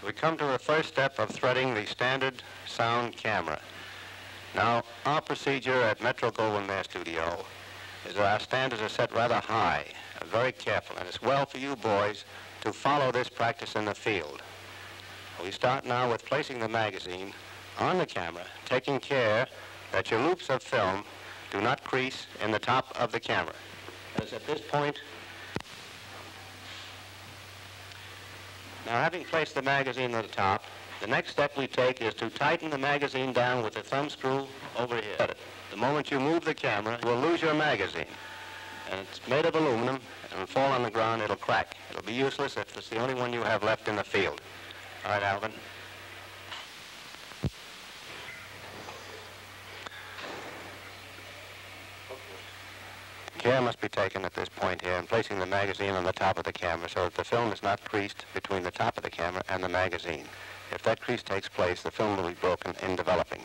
we come to the first step of threading the standard sound camera. Now, our procedure at Metro-Goldwyn-Mayer Studio is that our standards are set rather high, very careful, and it's well for you boys to follow this practice in the field. We start now with placing the magazine on the camera, taking care that your loops of film do not crease in the top of the camera. As at this point, now having placed the magazine on the top, the next step we take is to tighten the magazine down with the thumb screw over here. The moment you move the camera, you will lose your magazine. And it's made of aluminum, and it'll fall on the ground, it'll crack. It'll be useless if it's the only one you have left in the field. All right, Alvin. Care must be taken at this point here in placing the magazine on the top of the camera so that the film is not creased between the top of the camera and the magazine. If that crease takes place, the film will be broken in developing.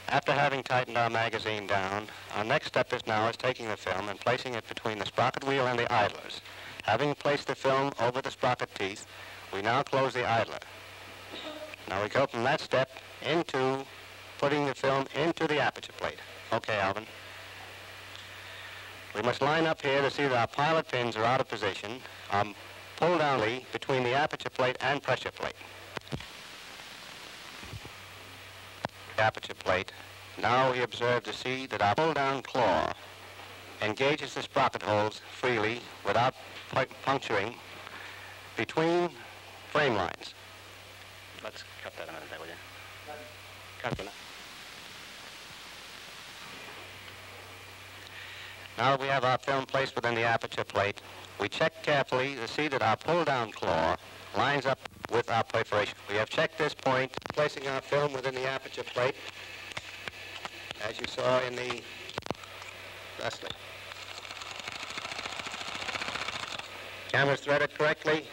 After having tightened our magazine down, our next step is taking the film and placing it between the sprocket wheel and the idlers. Having placed the film over the sprocket teeth, we now close the idler. Now we go from that step into putting the film into the aperture plate. Okay, Alvin. We must line up here to see that our pilot pins are out of position, pull down between the aperture plate and pressure plate. Aperture plate. Now we observe to see that our pull-down claw engages the sprocket holes freely without puncturing between frame lines. Let's cut that a minute there, will you? Cut it. Now that we have our film placed within the aperture plate, we check carefully to see that our pull-down claw lines up with our perforation. We have checked this point, placing our film within the aperture plate, as you saw in the wrestling. Camera's threaded correctly.